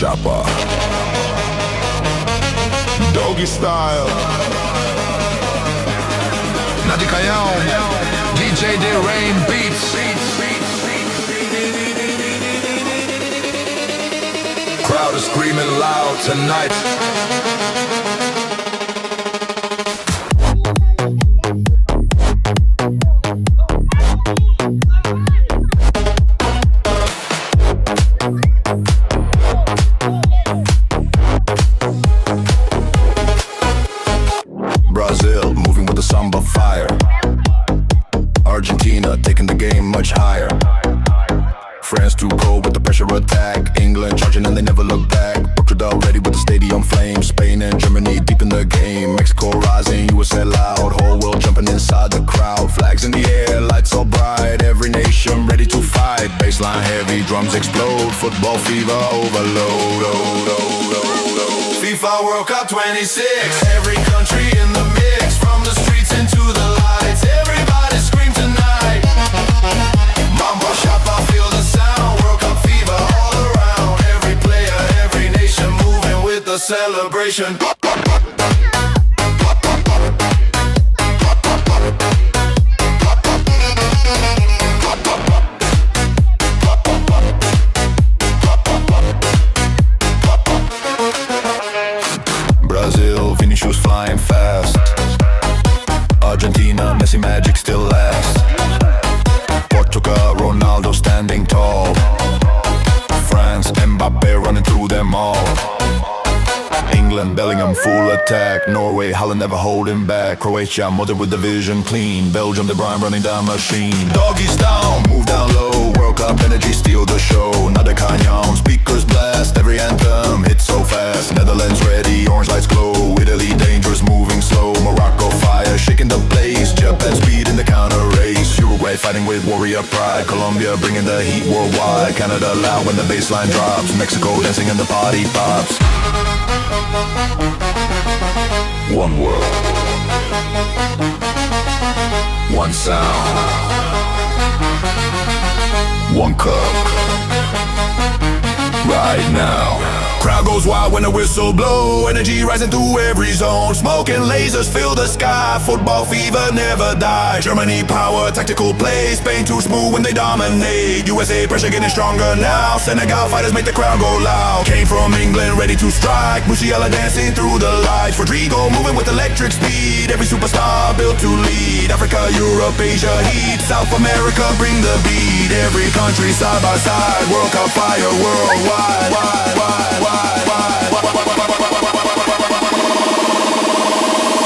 Chopper. Doggy style. DJ Durian beats. Crowd is screaming loud tonight. Brazil moving with the samba fire. Argentina taking the game much higher. France too cold with the pressure attack. England charging and they never look back. Portugal ready with the stadium flames. Spain and Germany deep in the game. Mexico rising, USA loud. Whole world jumping inside the crowd. Flags in the air, lights all bright. Every nation ready to fight. Bassline heavy, drums explode. Football fever overload. FIFA World Cup 26. Every country in the mix. From the streets into the lights. Everybody scream tonight. Mambo Chapa, feel the sound. World Cup fever all around. Every player, every nation moving with the celebration. Brazil, Vinicius flying fast. Argentina, Messi magic still lasts. Portugal, Ronaldo standing tall. France, Mbappe running through them all. England, Bellingham full attack. Norway, Holland never holding back. Croatia, Modric with the vision clean. Belgium, De Bruyne running down machine. Doggies down, move down low. World Cup energy steal the show. Nada canyon, speakers blast. Every anthem hits so fast. Netherlands ready, orange lights glow. Italy dangerous, moving slow. Morocco fire, shaking the place. Japan speed in the counter race. Uruguay fighting with warrior pride. Colombia bringing the heat worldwide. Canada loud when the bassline drops. Mexico dancing and the party pops. One world, one sound, one cup. Right now. Crowd goes wild when the whistle blow. Energy rising through every zone. Smoke and lasers fill the sky. Football fever never die. Germany power, tactical play. Spain too smooth when they dominate. USA pressure getting stronger now. Senegal fighters make the crowd go loud. Came from England ready to strike. Musiala dancing through the lights. Rodrigo moving with electric speed. Every superstar built to lead. Africa, Europe, Asia heat. South America bring the beat. Every country side by side. World Cup fire worldwide.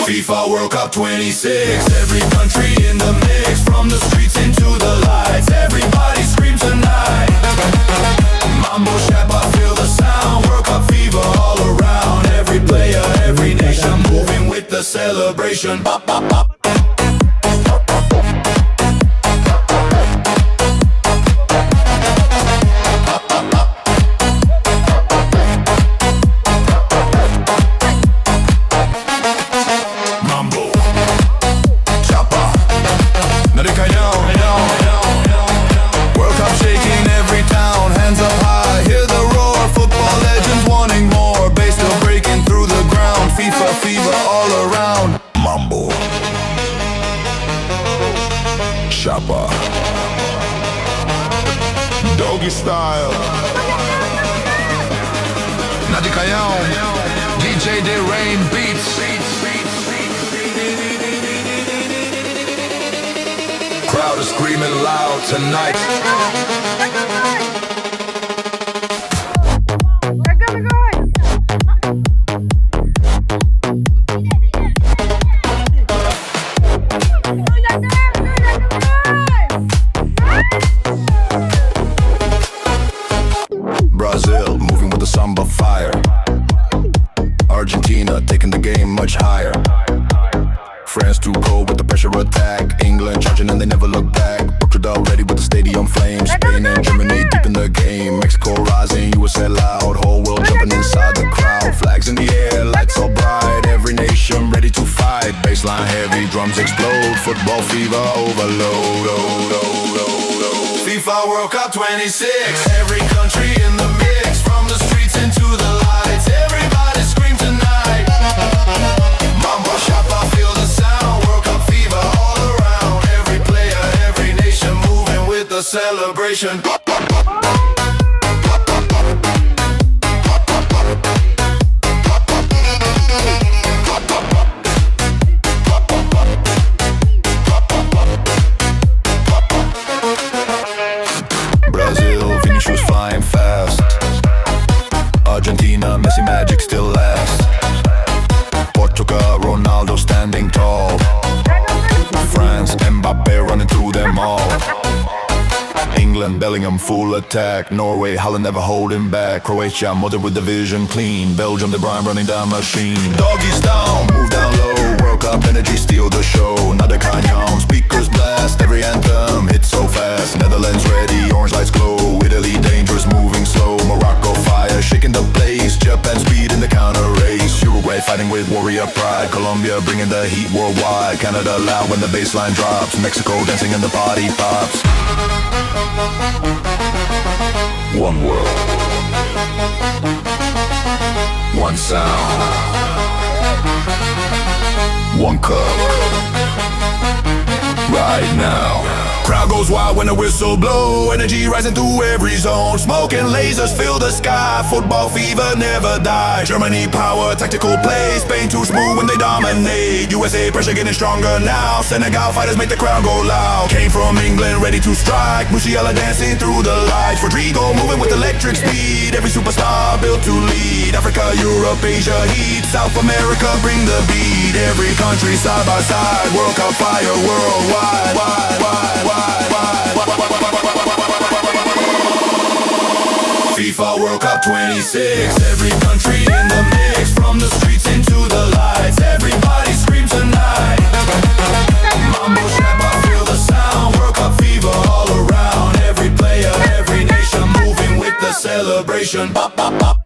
FIFA World Cup 26. Every country in the mix. From the streets into the lights. Everybody scream tonight. Mambo Chapa, feel the sound. World Cup fever all around. Every player, every nation moving with the celebration. Bop, bop, bop. Chopper. Doggy style. DJ Durian beats. Crowd is screaming loud tonight. Brazil moving with the samba fire. Argentina taking the game much higher. France too cold with the pressure attack. England charging and they never look back. Portugal ready with the stadium flames. Spain and Germany deep in the game. Mexico rising, USA loud. Whole world jumping inside the crowd. Flags in the air, lights all bright. Every nation ready to fight. Bassline heavy, drums explode. Football fever overload. FIFA World Cup 26. Every country in the mix. From the streets into celebration. Brazil, Vinicius flying fast. Argentina, Messi magic still lasts. Portugal, Ronaldo standing tall. France, Mbappe running through them all. England, Bellingham full attack. Norway, Holland never holding back. Croatia, Modric with the vision clean. Belgium, De Bruyne running down machine. Doggies down, move down low. World Cup energy steal the show. Another canyon, speakers blast. Every anthem hits so fast. Netherlands ready, orange lights glow. Italy dangerous, moving slow. Morocco fire, shaking the place. Japan speed in the counter race. Uruguay fighting with warrior pride. Colombia bringing the heat worldwide. Canada loud when the bassline drops. Mexico dancing and the party pops. One world, one sound, one cup, right now. Crowd goes wild when the whistle blow. Energy rising through every zone. Smoke and lasers fill the sky. Football fever never die. Germany power, tactical play. Spain too smooth when they dominate. USA pressure getting stronger now. Senegal fighters make the crowd go loud. Came from England ready to strike. Musiala dancing through the lights. Rodrigo moving with electric speed. Every superstar built to lead. Africa, Europe, Asia heat. South America bring the beat. Every country side by side. World Cup fire worldwide. FIFA World Cup 26. Every country in the mix. From the streets into the lights. Everybody scream tonight. Mambo Shabba, feel the sound. World Cup fever all around. Every player, every nation moving with the celebration. Bop, bop, bop.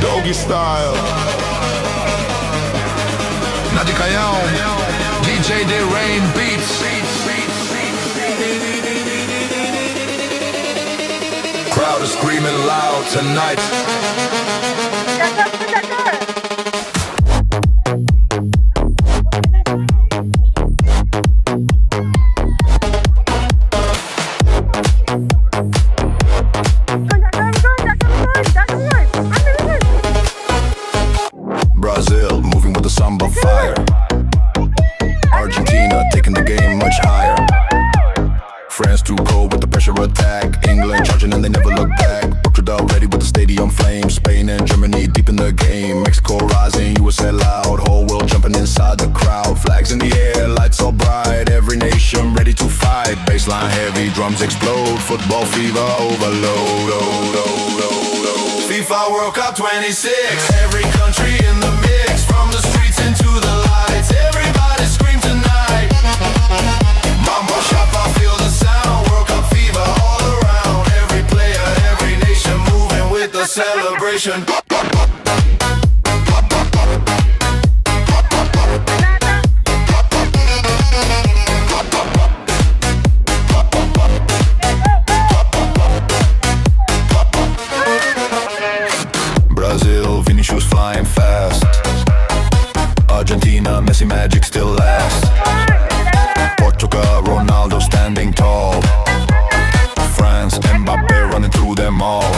Doggy style. Nadia Canhão, DJ Durian beats. Crowd is screaming loud tonight. Brazil moving with the samba fire. Argentina taking the game much higher. France too cold with the pressure attack. England charging and they never look back. Portugal ready with the stadium flames. Spain and Germany deep in the game. Mexico rising, USA loud. Whole world jumping inside the crowd. Flags in the air, lights all bright. Every nation ready to fight. Bassline heavy, drums explode. Football fever overload. FIFA World Cup 26. Every country in the mix. From the streets into the lights. Everybody scream tonight. Mambo Shabba, feel the sound. World Cup fever all around. Every player, every nation moving with the celebration. Brazil, Vinicius flying fast. last. Portugal, Ronaldo standing tall. France, Mbappe running through them all.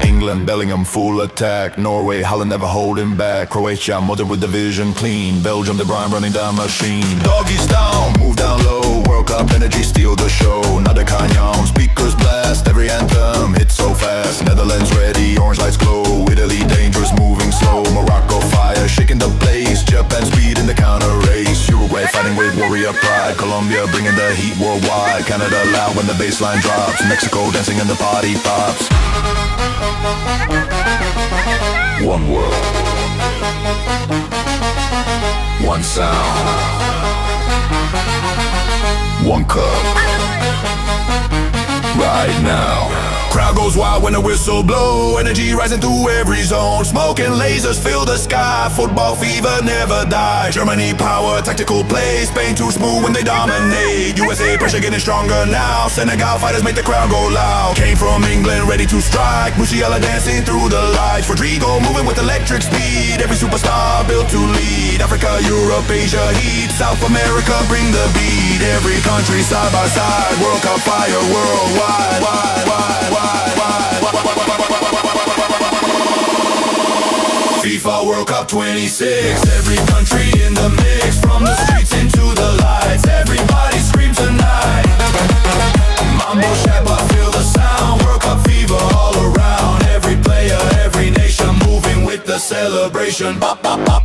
England, Bellingham full attack. Norway, Holland never holding back. Croatia, Modern with the vision clean. Belgium, De Bruyne running down machine. Doggies down, move down low. World Cup energy steal the show. Nada canyon, speakers blast. Every anthem hits so fast. Netherlands ready, orange lights glow. Italy dangerous, moving slow. Morocco fire, shaking the place. Japan speed in the counter race. Uruguay fighting with warrior pride. Colombia bringing the heat worldwide. Canada loud when the baseline drops. Mexico dancing and the party pops. One world, one sound, one cup. Right now. Crowd goes wild when the whistle blow. Energy rising through every zone. Smoke and lasers fill the sky. Football fever never dies. Germany power, tactical play. Spain too smooth when they dominate. USA pressure getting stronger now. Senegal fighters make the crowd go loud. Came from England ready to strike. Musiala dancing through the lights. Rodrigo moving with electric speed. Every superstar built to lead. Africa, Europe, Asia heat. South America bring the beat. Every country side by side. World Cup fire worldwide. FIFA World Cup 26. Every country in the mix. From the streets into the lights. Everybody scream tonight. Mambo Shabba, feel the sound. World Cup fever all around. Every player, every nation moving with the celebration. Bop, bop, bop.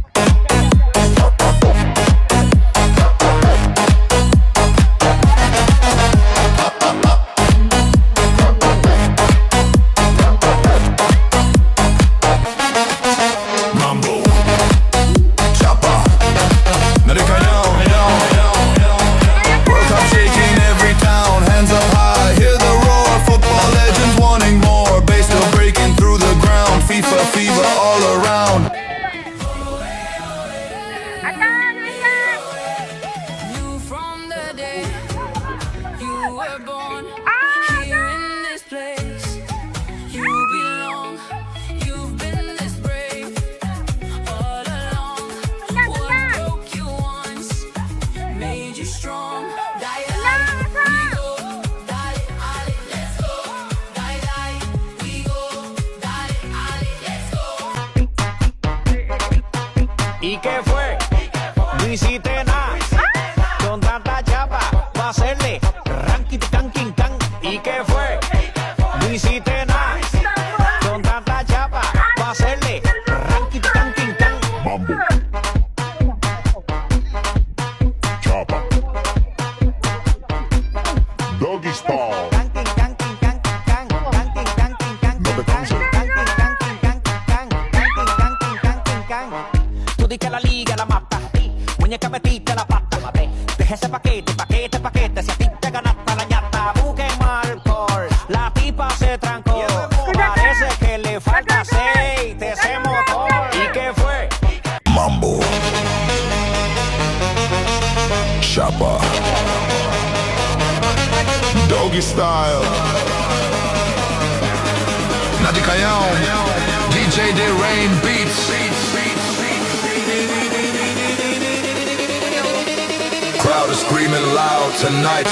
¿Y qué fue? No hiciste nada. Con tanta chapa, va a hacerle ranking, canking, can. ¿Y qué fue? No hiciste nada. Con tanta chapa, va a hacerle ranking, canking, can. Mambo. Chapa. Doggy style. Canking, canking, can, can, canking, canking, can. No te canses. Canking, canking, can, can, canking, canking, canking, can. Tú di que la liga la mata. Muñeca metiste la pata. Deja ese paquete, paquete, paquete. Si a ti te ganaste la ñata, busquen alcohol. La tipa se trancó. Parece que le falta aceite ese motor. ¿Y qué fue? Mambo. Chapa. Doggy style. Nadi Canyon. DJ Durian beats. Crowd is screaming loud tonight.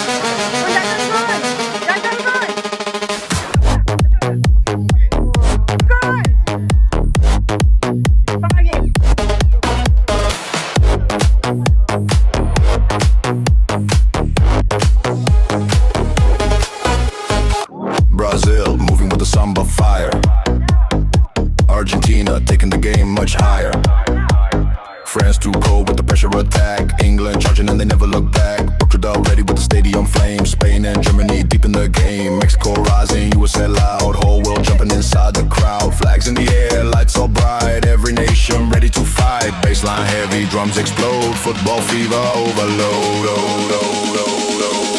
Brazil moving with the samba fire. Argentina taking the game much higher. France too cold with the pressure attack. England charging and they never look back. Portugal ready with the stadium flames. Spain and Germany deep in the game. Mexico rising, USA loud. Whole world jumping inside the crowd. Flags in the air, lights all bright. Every nation ready to fight. Baseline heavy, drums explode. Football fever overload.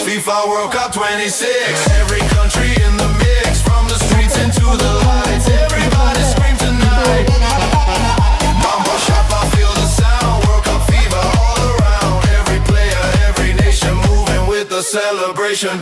FIFA World Cup 26. Every country in the mix. From the streets into the lights. Everybody scream tonight. Mambo Shabba, feel the sound. World Cup fever all around. Every player, every nation moving with the celebration.